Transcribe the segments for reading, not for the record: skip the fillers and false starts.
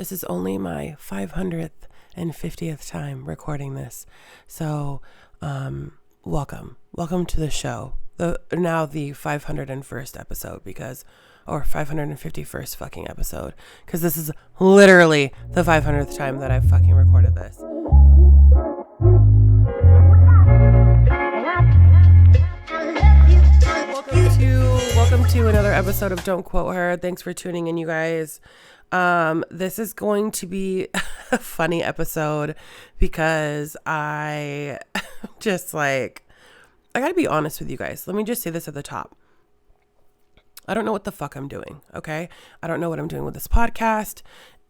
This is only my 550th time recording this. So, welcome to the show. Now the 501st episode or 551st fucking episode. Because this is literally the 500th time that I've fucking recorded this. Welcome to another episode of Don't Quote Her. Thanks for tuning in, you guys. This is going to be a funny episode because I gotta be honest with you guys. Let me just say this at the top. I don't know what the fuck I'm doing, okay? I don't know what I'm doing with this podcast.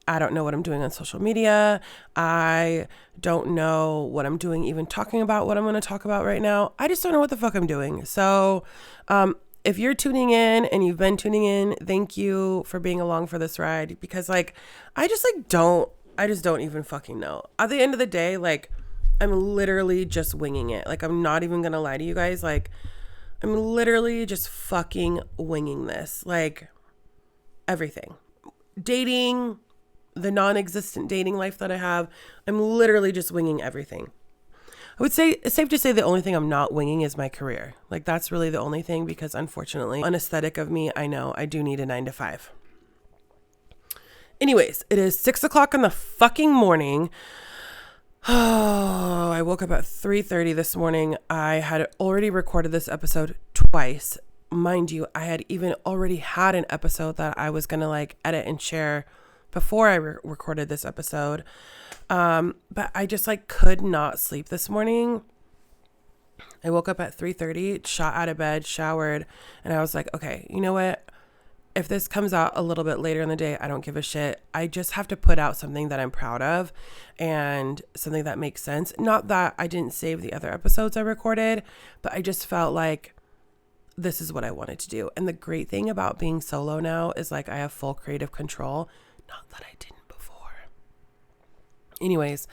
I don't know what I'm doing on social media. I don't know what I'm doing even talking about what I'm going to talk about right now. I just don't know what the fuck I'm doing. So, if you're tuning in and you've been tuning in, thank you for being along for this ride because I just don't even fucking know. At the end of the day, I'm literally just winging it. I'm not even going to lie to you guys. I'm literally just fucking winging this. Everything. Dating, the non-existent dating life that I have, I'm literally just winging everything. I would say it's safe to say the only thing I'm not winging is my career. That's really the only thing because unfortunately, an aesthetic of me, I know I do need a 9-to-5. Anyways, it is 6:00 in the fucking morning. Oh, I woke up at 3:30 this morning. I had already recorded this episode twice. Mind you, I had even already had an episode that I was going to edit and share before I recorded this episode. But I just could not sleep this morning. I woke up at 3:30, shot out of bed, showered, and I was like, okay, you know what? If this comes out a little bit later in the day, I don't give a shit. I just have to put out something that I'm proud of and something that makes sense. Not that I didn't save the other episodes I recorded, but I just felt like this is what I wanted to do. And the great thing about being solo now is I have full creative control. Not that I didn't before. Anyways,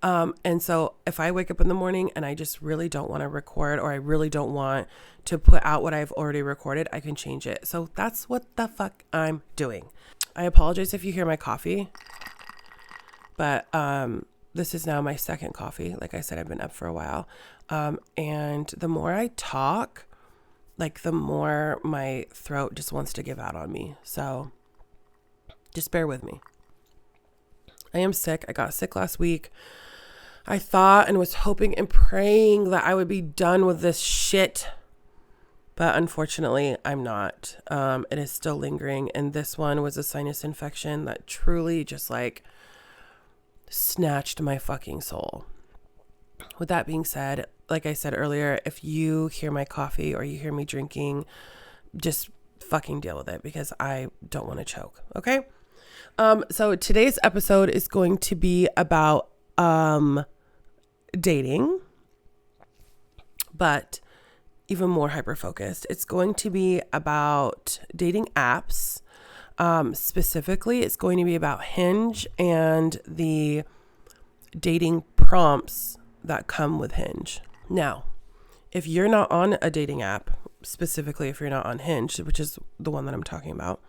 and so if I wake up in the morning and I just really don't want to record or I really don't want to put out what I've already recorded, I can change it. So that's what the fuck I'm doing. I apologize if you hear my coffee, but this is now my second coffee. Like I said, I've been up for a while. And the more I talk, the more my throat just wants to give out on me. So just bear with me. I am sick. I got sick last week. I thought and was hoping and praying that I would be done with this shit. But unfortunately, I'm not. It is still lingering. And this one was a sinus infection that truly just snatched my fucking soul. With that being said, like I said earlier, if you hear my coffee or you hear me drinking, just fucking deal with it because I don't want to choke. Okay? So today's episode is going to be about dating, but even more hyper-focused. It's going to be about dating apps. Specifically, it's going to be about Hinge and the dating prompts that come with Hinge. Now, if you're not on a dating app, specifically if you're not on Hinge, which is the one that I'm talking about,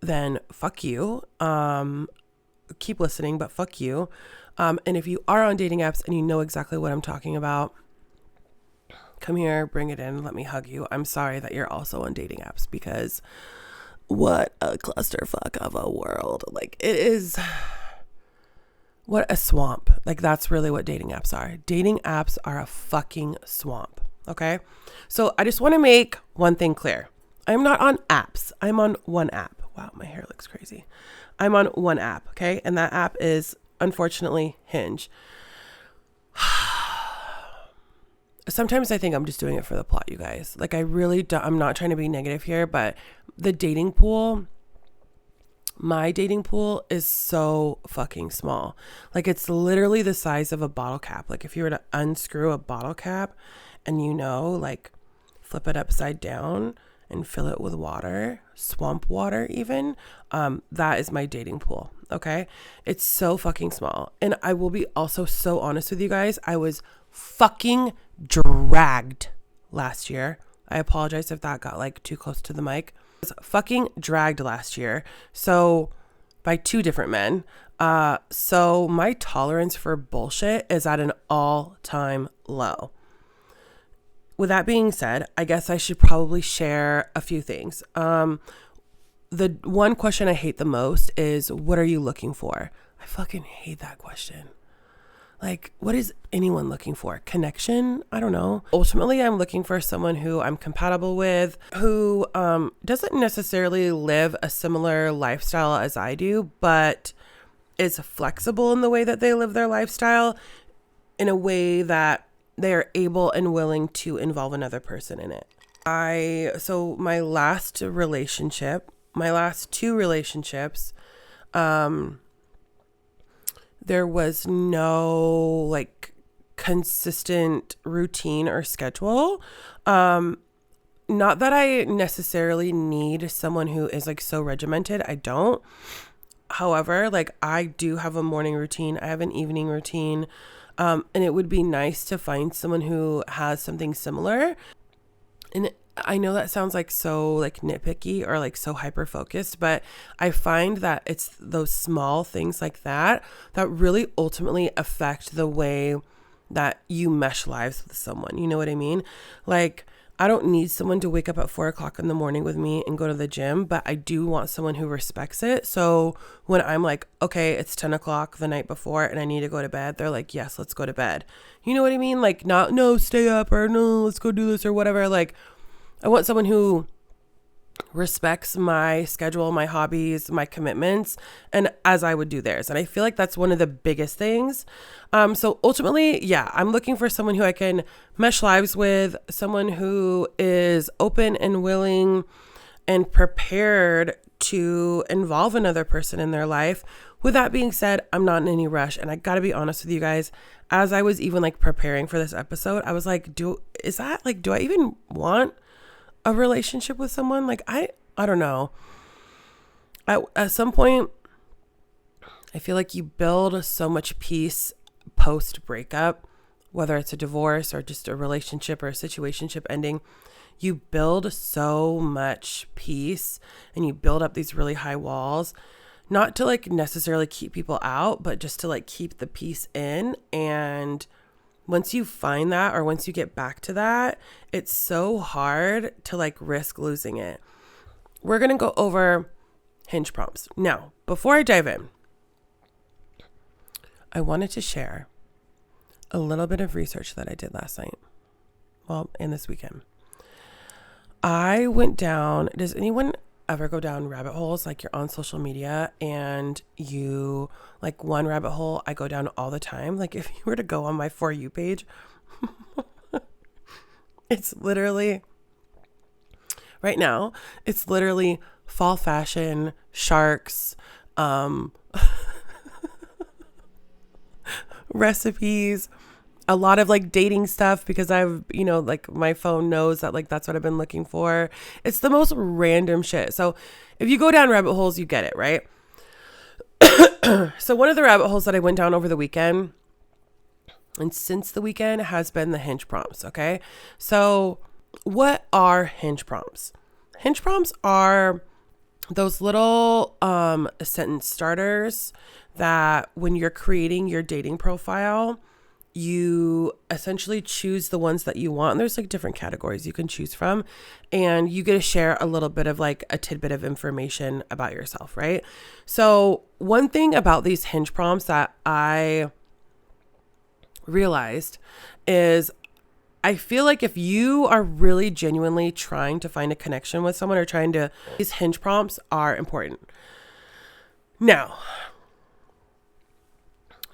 then fuck you. Keep listening, but fuck you. And if you are on dating apps and you know exactly what I'm talking about, come here, bring it in, let me hug you. I'm sorry that you're also on dating apps because what a clusterfuck of a world. It is, what a swamp. That's really what dating apps are. Dating apps are a fucking swamp. Okay. So I just want to make one thing clear. I'm not on apps. I'm on one app. Wow, my hair looks crazy. I'm on one app, okay? And that app is, unfortunately, Hinge. Sometimes I think I'm just doing it for the plot, you guys. I really don't, I'm not trying to be negative here, but the dating pool, my dating pool is so fucking small. It's literally the size of a bottle cap. If you were to unscrew a bottle cap and flip it upside down and fill it with water, swamp water even, that is my dating pool, okay? It's so fucking small. And I will be also so honest with you guys, I was fucking dragged last year. I apologize if that got too close to the mic. I was fucking dragged last year. So by two different men. So my tolerance for bullshit is at an all-time low. With that being said, I guess I should probably share a few things. The one question I hate the most is, what are you looking for? I fucking hate that question. Like, what is anyone looking for? Connection? I don't know. Ultimately, I'm looking for someone who I'm compatible with, who doesn't necessarily live a similar lifestyle as I do, but is flexible in the way that they live their lifestyle, in a way that they are able and willing to involve another person in it. So my last two relationships, there was no like consistent routine or schedule. Not that I necessarily need someone who is like so regimented. I don't. However, like I do have a morning routine. I have an evening routine. And it would be nice to find someone who has something similar. And I know that sounds like so like nitpicky or like so hyper focused, but I find that it's those small things like that really ultimately affect the way that you mesh lives with someone. You know what I mean? Like, I don't need someone to wake up at 4:00 in the morning with me and go to the gym, but I do want someone who respects it. So when I'm like, okay, it's 10:00 the night before and I need to go to bed, they're like, yes, let's go to bed. You know what I mean? Like, not, no, stay up, or no, let's go do this or whatever. Like, I want someone who respects my schedule, my hobbies, my commitments, and as I would do theirs. And I feel like that's one of the biggest things. So ultimately, yeah, I'm looking for someone who I can mesh lives with, someone who is open and willing and prepared to involve another person in their life. With that being said, I'm not in any rush. And I got to be honest with you guys, as I was even like preparing for this episode, I was like, do I even want a relationship with someone? Like, I don't know. At some point, I feel like you build so much peace post breakup, whether it's a divorce or just a relationship or a situationship ending. You build so much peace and you build up these really high walls, not to like necessarily keep people out, but just to like keep the peace in. And once you find that, or once you get back to that, it's so hard to like risk losing it. We're going to go over Hinge prompts. Now, before I dive in, I wanted to share a little bit of research that I did last night. Well, and this weekend. I went down, does anyone ever go down rabbit holes? Like, you're on social media and you, like, one rabbit hole I go down all the time. Like, if you were to go on my For You page, it's literally, right now, it's literally fall fashion, sharks, recipes, a lot of like dating stuff, because I've, like my phone knows that like that's what I've been looking for. It's the most random shit. So if you go down rabbit holes, you get it, right? So one of the rabbit holes that I went down over the weekend, and since the weekend, has been the Hinge prompts. Okay. So what are Hinge prompts? Hinge prompts are those little sentence starters that when you're creating your dating profile, you essentially choose the ones that you want. And there's like different categories you can choose from, and you get to share a little bit of like a tidbit of information about yourself, right? So one thing about these Hinge prompts that I realized is, I feel like if you are really genuinely trying to find a connection with someone, or these Hinge prompts are important. Now,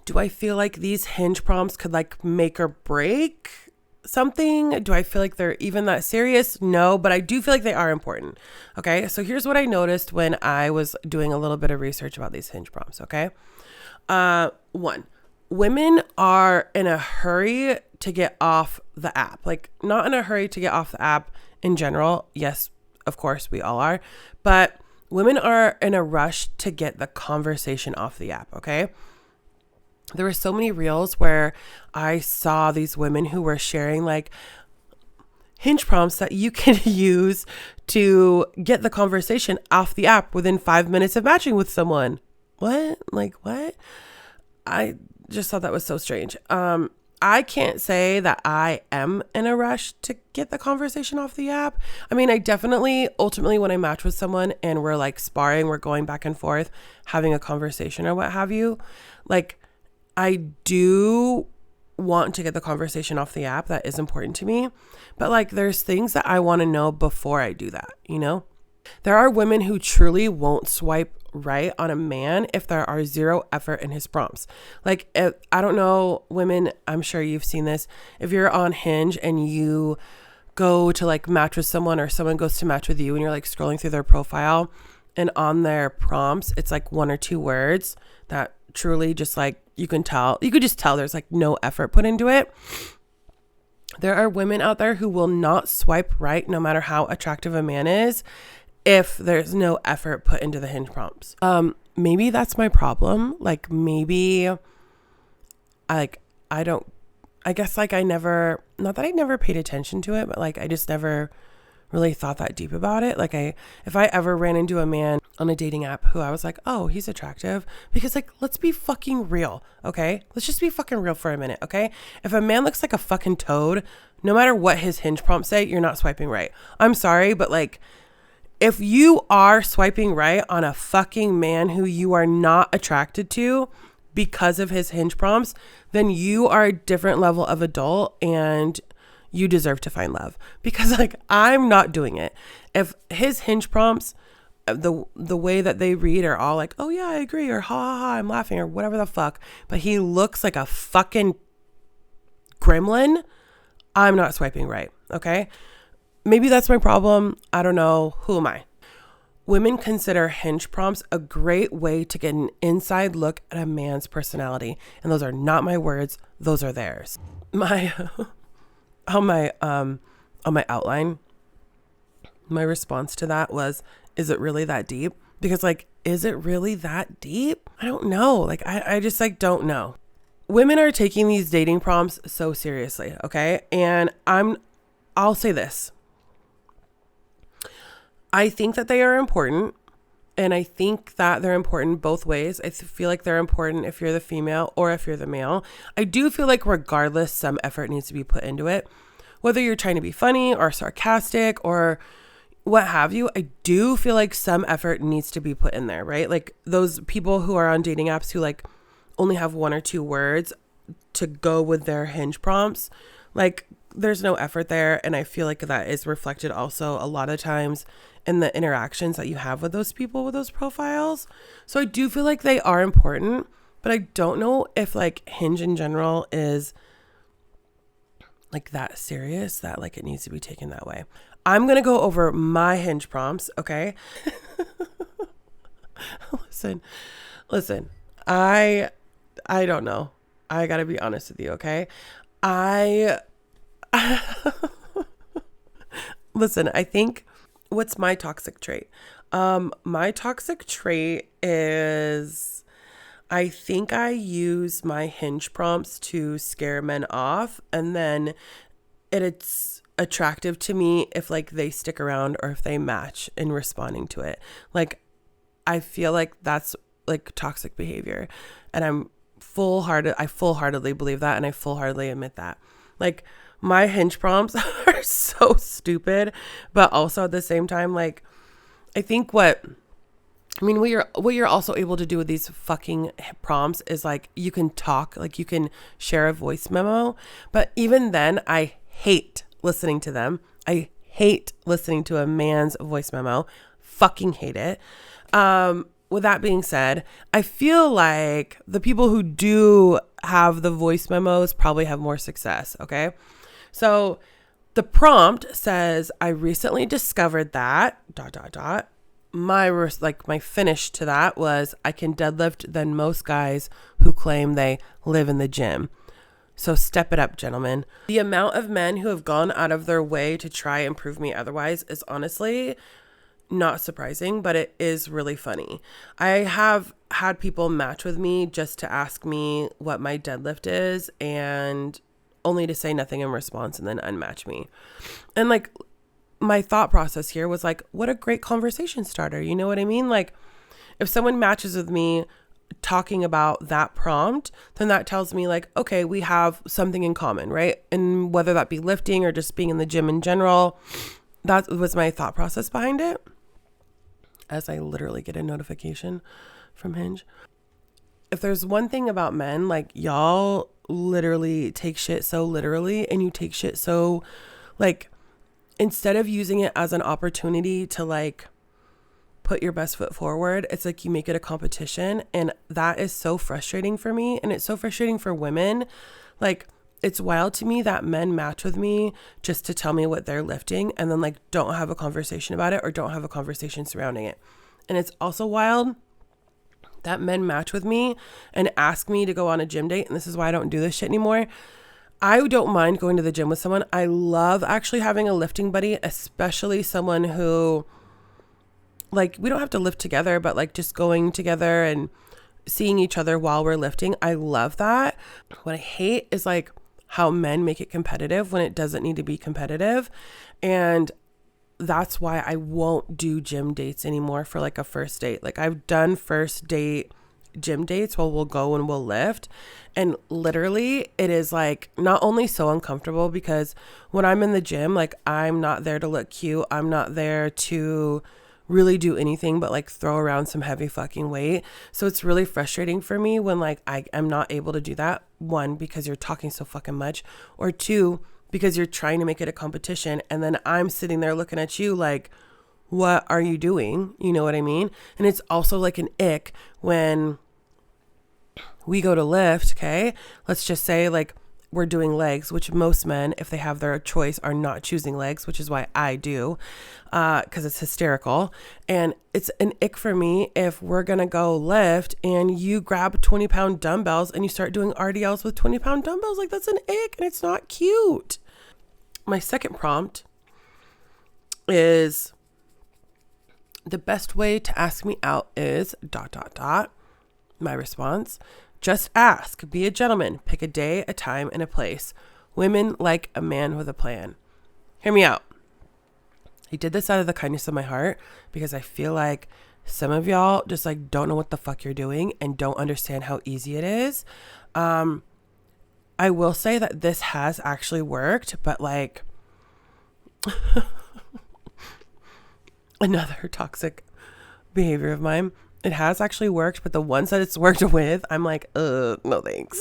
do I feel like these Hinge prompts could like make or break something? Do I feel like they're even that serious? No, but I do feel like they are important. Okay, so here's what I noticed when I was doing a little bit of research about these Hinge prompts. Okay, one, women are in a hurry to get off the app. Like, not in a hurry to get off the app in general. Yes, of course, we all are. But women are in a rush to get the conversation off the app, okay? There were so many reels where I saw these women who were sharing like Hinge prompts that you can use to get the conversation off the app within 5 minutes of matching with someone. what? Like, what? I just thought that was so strange. I can't say that I am in a rush to get the conversation off the app. I mean, I definitely, ultimately, when I match with someone and we're like sparring, we're going back and forth, having a conversation or what have you, like, I do want to get the conversation off the app. That is important to me. But like, there's things that I want to know before I do that, you know? There are women who truly won't swipe right on a man if there are zero effort in his prompts. Like, I don't know, women, I'm sure you've seen this. If you're on Hinge and you go to like match with someone, or someone goes to match with you and you're like scrolling through their profile, and on their prompts, it's like 1 or 2 words that truly just like, you could just tell there's like no effort put into it. There are women out there who will not swipe right no matter how attractive a man is if there's no effort put into the Hinge prompts. Maybe that's my problem. Like, maybe I guess like not that I never paid attention to it, but like I just never really thought that deep about it. Like, if I ever ran into a man on a dating app who I was like, oh, he's attractive, because like, let's be fucking real. Okay. Let's just be fucking real for a minute. Okay. If a man looks like a fucking toad, no matter what his Hinge prompts say, you're not swiping right. I'm sorry, but like, if you are swiping right on a fucking man who you are not attracted to because of his Hinge prompts, then you are a different level of adult and you deserve to find love. Because like, I'm not doing it. If his Hinge prompts, the way that they read are all like, oh yeah, I agree, or ha ha ha, I'm laughing, or whatever the fuck, but he looks like a fucking gremlin, I'm not swiping right. Okay. Maybe that's my problem. I don't know. Who am I? Women consider Hinge prompts a great way to get an inside look at a man's personality. And those are not my words. Those are theirs. On my outline, my response to that was, is it really that deep? Because like, is it really that deep? I don't know. Like, I just like, don't know. Women are taking these dating prompts so seriously. Okay. And I'll say this. I think that they are important, and I think that they're important both ways. I feel like they're important if you're the female or if you're the male. I do feel like regardless, some effort needs to be put into it. Whether you're trying to be funny or sarcastic or what have you, I do feel like some effort needs to be put in there, right? Like those people who are on dating apps who like only have 1 or 2 words to go with their Hinge prompts, like there's no effort there. And I feel like that is reflected also a lot of times in the interactions that you have with those people with those profiles. So I do feel like they are important, but I don't know if like Hinge in general is like that serious that like it needs to be taken that way. I'm going to go over my Hinge prompts. Okay. Listen, I don't know. I got to be honest with you. Okay. Listen, I think what's my toxic trait? My toxic trait is I think I use my Hinge prompts to scare men off, and then it's attractive to me if like they stick around or if they match in responding to it. Like I feel like that's like toxic behavior, and I full-heartedly believe that, and I full-heartedly admit that. Like my Hinge prompts are so stupid, but also at the same time, like I think what you're also able to do with these fucking prompts is like you can talk, like you can share a voice memo, but even then I hate listening to them. I hate listening to a man's voice memo. Fucking hate it. With that being said, I feel like the people who do have the voice memos probably have more success. Okay. So the prompt says, I recently discovered that ... My finish to that was, I can deadlift than most guys who claim they live in the gym. So step it up, gentlemen. The amount of men who have gone out of their way to try and prove me otherwise is honestly not surprising, but it is really funny. I have had people match with me just to ask me what my deadlift is, and only to say nothing in response and then unmatch me. And like, my thought process here was like, what a great conversation starter. You know what I mean? Like if someone matches with me, talking about that prompt, then that tells me like, okay, we have something in common, right? And whether that be lifting or just being in the gym in general, that was my thought process behind it. As I literally get a notification from Hinge. If there's one thing about men, like y'all literally take shit so literally, and you take shit so like, instead of using it as an opportunity to like put your best foot forward, it's like you make it a competition. And that is so frustrating for me. And it's so frustrating for women. Like, it's wild to me that men match with me just to tell me what they're lifting and then like don't have a conversation about it or don't have a conversation surrounding it. And it's also wild that men match with me and ask me to go on a gym date. And this is why I don't do this shit anymore. I don't mind going to the gym with someone. I love actually having a lifting buddy, especially someone who, like, we don't have to lift together, but like just going together and seeing each other while we're lifting. I love that. What I hate is like how men make it competitive when it doesn't need to be competitive. And that's why I won't do gym dates anymore for like a first date. Like, I've done first date gym dates where we'll go and we'll lift, and literally it is like not only so uncomfortable because when I'm in the gym, like I'm not there to look cute. I'm not there to really do anything but like throw around some heavy fucking weight. So it's really frustrating for me when like I am not able to do that. One, because you're talking so fucking much, or two, because you're trying to make it a competition. And then I'm sitting there looking at you like, what are you doing? You know what I mean? And it's also like an ick when we go to lift. Okay. Let's just say like we're doing legs, which most men, if they have their choice, are not choosing legs, which is why I do, because it's hysterical. And it's an ick for me if we're going to go lift and you grab 20-pound dumbbells and you start doing RDLs with 20-pound dumbbells. Like, that's an ick and it's not cute. My second prompt is, the best way to ask me out is ... My response: just ask, be a gentleman, pick a day, a time, and a place. Women like a man with a plan. Hear me out. I did this out of the kindness of my heart because I feel like some of y'all just like don't know what the fuck you're doing and don't understand how easy it is. I will say that this has actually worked, but like another toxic behavior of mine. It has actually worked, but the ones that it's worked with, I'm like, no thanks.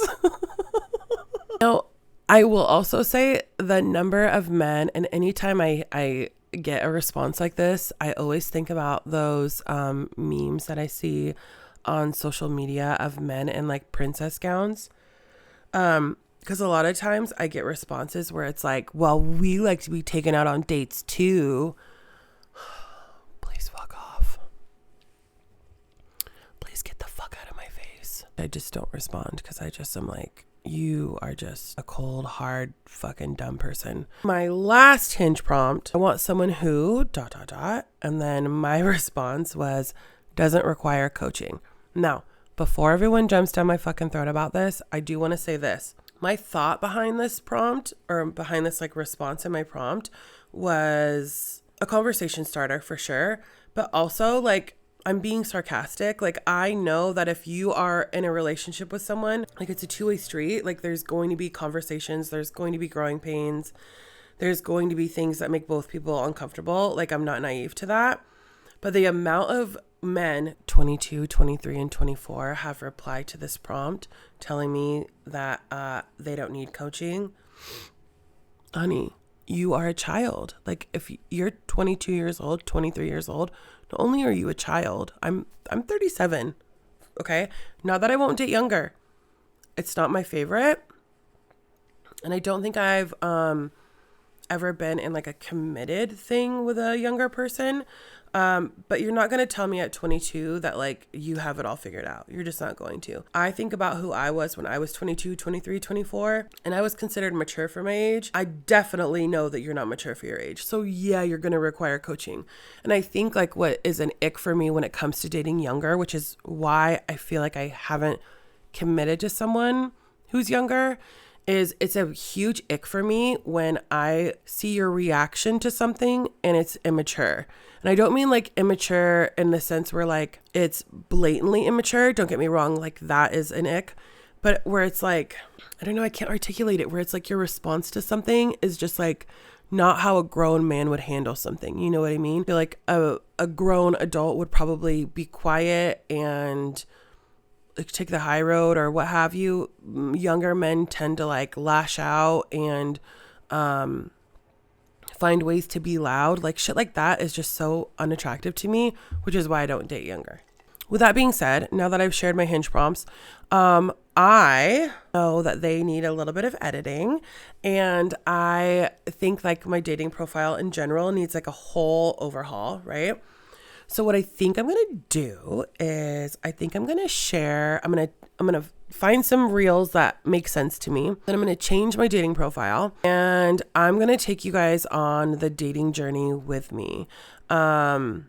Now, I will also say the number of men, and anytime I get a response like this, I always think about those memes that I see on social media of men in like princess gowns. Because a lot of times I get responses where it's like, well, we like to be taken out on dates too. Please fuck off. Please get the fuck out of my face. I just don't respond because I just am like, you are just a cold, hard, fucking dumb person. My last Hinge prompt, I want someone who ... And then my response was, doesn't require coaching. Now, before everyone jumps down my fucking throat about this, I do want to say this. My thought behind this prompt, or behind this like response in my prompt, was a conversation starter for sure. But also like, I'm being sarcastic. Like, I know that if you are in a relationship with someone, like it's a two-way street. Like, there's going to be conversations, there's going to be growing pains, there's going to be things that make both people uncomfortable. Like, I'm not naive to that. But the amount of men, 22, 23, and 24, have replied to this prompt telling me that they don't need coaching. Honey, you are a child. Like, if you're 22 years old, 23 years old, not only are you a child, I'm 37. Okay. Not that I won't date younger. It's not my favorite. And I don't think I've ever been in like a committed thing with a younger person. But you're not going to tell me at 22 that like you have it all figured out. You're just not going to. I think about who I was when I was 22, 23, 24, and I was considered mature for my age. I definitely know that you're not mature for your age. So yeah, you're going to require coaching. And I think like what is an ick for me when it comes to dating younger, which is why I feel like I haven't committed to someone who's younger, is it's a huge ick for me when I see your reaction to something and it's immature. And I don't mean like immature in the sense where like it's blatantly immature. Don't get me wrong. Like that is an ick. But where it's like, I don't know, I can't articulate it. Where it's like your response to something is just like not how a grown man would handle something. You know what I mean? I feel like a grown adult would probably be quiet and like take the high road or what have you. Younger men tend to like lash out and find ways to be loud. Like shit like that is just so unattractive to me, which is why I don't date younger. With that being said, now that I've shared my Hinge prompts, I know that they need a little bit of editing, and I think like my dating profile in general needs like a whole overhaul, right? So what I think I'm going to do is I'm going to find some reels that make sense to me. Then I'm going to change my dating profile and I'm going to take you guys on the dating journey with me. And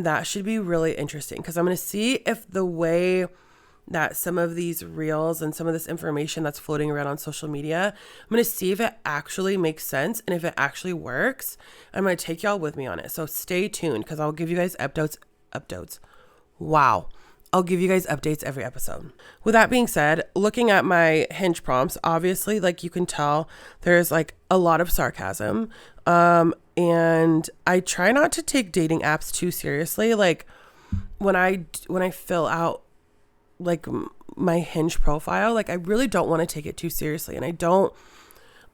that should be really interesting because I'm going to see if the way that some of these reels and some of this information that's floating around on social media, I'm going to see if it actually makes sense and if it actually works. I'm going to take y'all with me on it. So stay tuned because I'll give you guys updates. Wow. I'll give you guys updates every episode. With that being said, looking at my Hinge prompts, obviously, like you can tell, there's like a lot of sarcasm. And I try not to take dating apps too seriously. Like when I fill out like my Hinge profile, like I really don't want to take it too seriously. And I don't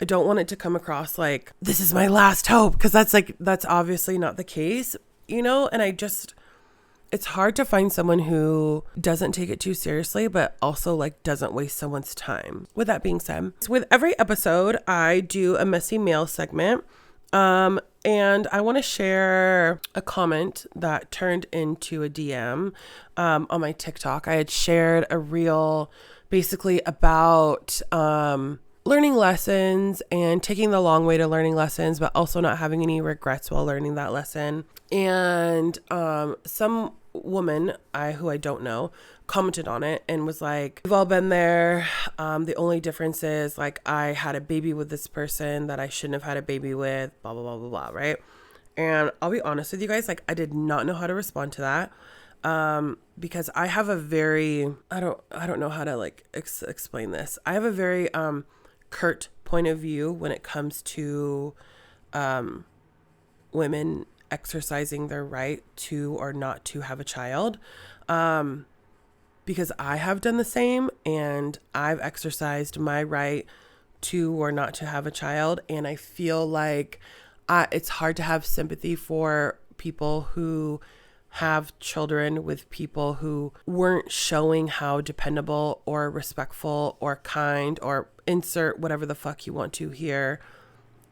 want it to come across like this is my last hope. Cause that's obviously not the case, you know? And it's hard to find someone who doesn't take it too seriously, but also like doesn't waste someone's time. With that being said, with every episode, I do a messy mail segment. And I want to share a comment that turned into a DM on my TikTok. I had shared a reel basically about learning lessons and taking the long way to learning lessons, but also not having any regrets while learning that lesson. And some woman who I don't know commented on it and was like, we've all been there. The only difference is like I had a baby with this person that I shouldn't have had a baby with, blah, blah, blah, blah, blah, right? And I'll be honest with you guys, like I did not know how to respond to that because I have a very, I don't know how to like explain this. I have a very curt point of view when it comes to women exercising their right to or not to have a child. Because I have done the same and I've exercised my right to or not to have a child. And I feel like it's hard to have sympathy for people who have children with people who weren't showing how dependable or respectful or kind or insert whatever the fuck you want to here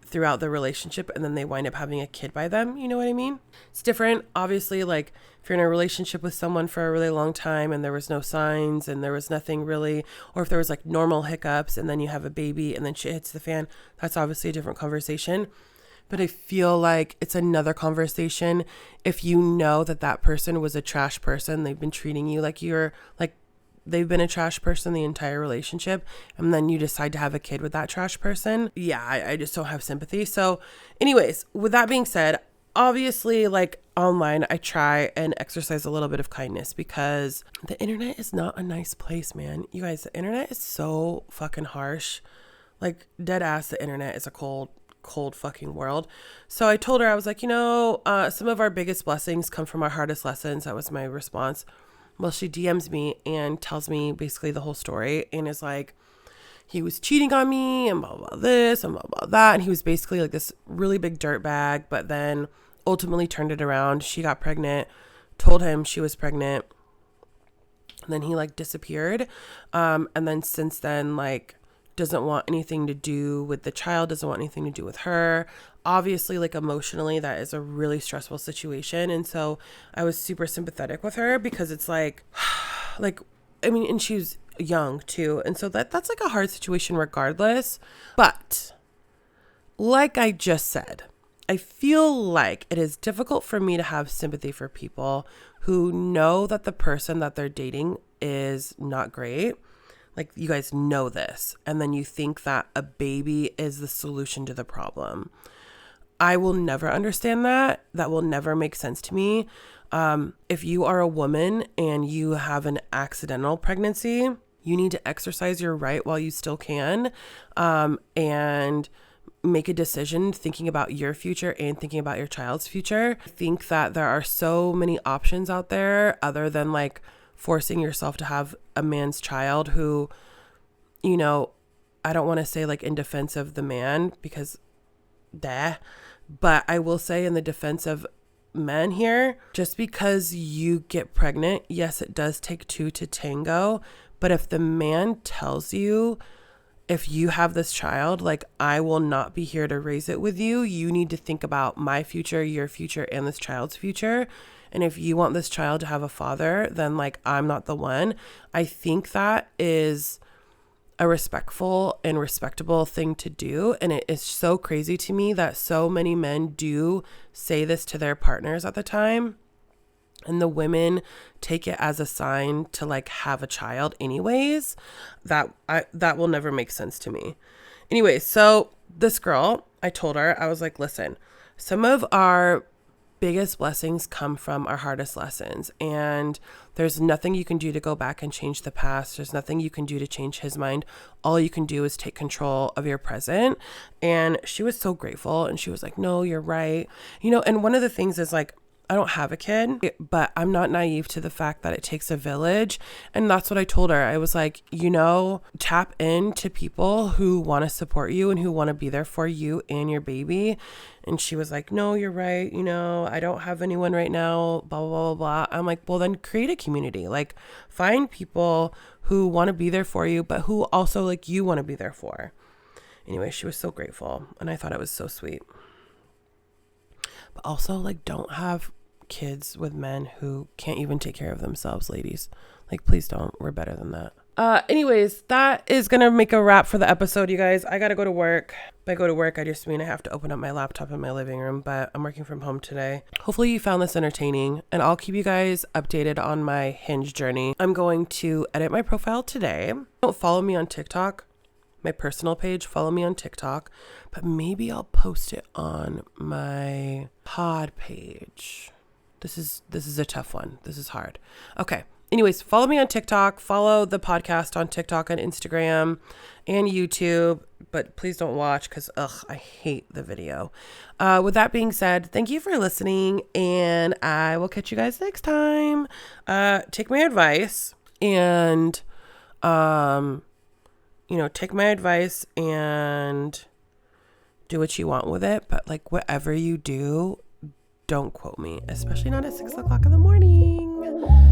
throughout the relationship, and then they wind up having a kid by them. You know what I mean? It's different. Obviously, like if you're in a relationship with someone for a really long time and there was no signs and there was nothing really, or if there was like normal hiccups and then you have a baby and then shit hits the fan, that's obviously a different conversation. But I feel like it's another conversation if you know that that person was a trash person. They've been treating you like you're like, they've been a trash person the entire relationship, and then you decide to have a kid with that trash person. Yeah, I just don't have sympathy. So anyways, with that being said, obviously like online, I try and exercise a little bit of kindness because the internet is not a nice place, man. You guys, the internet is so fucking harsh. Like dead ass, the internet is a cold fucking world. So I told her, I was like, some of our biggest blessings come from our hardest lessons. That was my response. Well, she DMs me and tells me basically the whole story and is like, he was cheating on me and blah, blah, this and blah, blah, that. And he was basically like this really big dirtbag, but then ultimately turned it around. She got pregnant, told him she was pregnant. And then he like disappeared. And then since then, like doesn't want anything to do with the child, doesn't want anything to do with her. Obviously, like emotionally, that is a really stressful situation. And so I was super sympathetic with her because it's like, and she was young too. And so that's like a hard situation regardless. But like I just said, I feel like it is difficult for me to have sympathy for people who know that the person that they're dating is not great. Like, you guys know this. And then you think that a baby is the solution to the problem. I will never understand that. That will never make sense to me. If you are a woman and you have an accidental pregnancy, you need to exercise your right while you still can, and make a decision thinking about your future and thinking about your child's future. I think that there are so many options out there other than like forcing yourself to have a man's child who, you know, I don't want to say like in defense of the man because but I will say in the defense of men here, just because you get pregnant, yes, it does take two to tango. But if the man tells you, if you have this child, like, I will not be here to raise it with you. You need to think about my future, your future, and this child's future. And if you want this child to have a father, then like, I'm not the one. I think that is a respectful and respectable thing to do. And it is so crazy to me that so many men do say this to their partners at the time. And the women take it as a sign to like have a child anyways. That will never make sense to me. Anyway, so this girl, I told her, I was like, listen, some of our biggest blessings come from our hardest lessons. And there's nothing you can do to go back and change the past. There's nothing you can do to change his mind. All you can do is take control of your present. And she was so grateful. And she was like, no, you're right. You know, and one of the things is like, I don't have a kid, but I'm not naive to the fact that it takes a village. And that's what I told her. I was like, you know, tap into people who want to support you and who want to be there for you and your baby. And she was like, no, you're right. You know, I don't have anyone right now, blah, blah, blah, blah. I'm like, well, then create a community. Like, find people who want to be there for you, but who also like you want to be there for. Anyway, she was so grateful. And I thought it was so sweet. But also, like, don't have kids with men who can't even take care of themselves, ladies. Like, please don't. We're better than that. Anyways, that is gonna make a wrap for the episode, you guys. I gotta go to work. By go to work, I just mean I have to open up my laptop in my living room, but I'm working from home today. Hopefully you found this entertaining, and I'll keep you guys updated on my Hinge journey. I'm going to edit my profile today. Don't follow me on TikTok, my personal page. Follow me on TikTok, but maybe I'll post it on my pod page. This is a tough one. This is hard. Okay. Anyways, follow me on TikTok. Follow the podcast on TikTok and Instagram and YouTube. But please don't watch because, I hate the video. With that being said, thank you for listening. And I will catch you guys next time. Take my advice and, take my advice and do what you want with it. But like, whatever you do, don't quote me, especially not at 6 o'clock in the morning.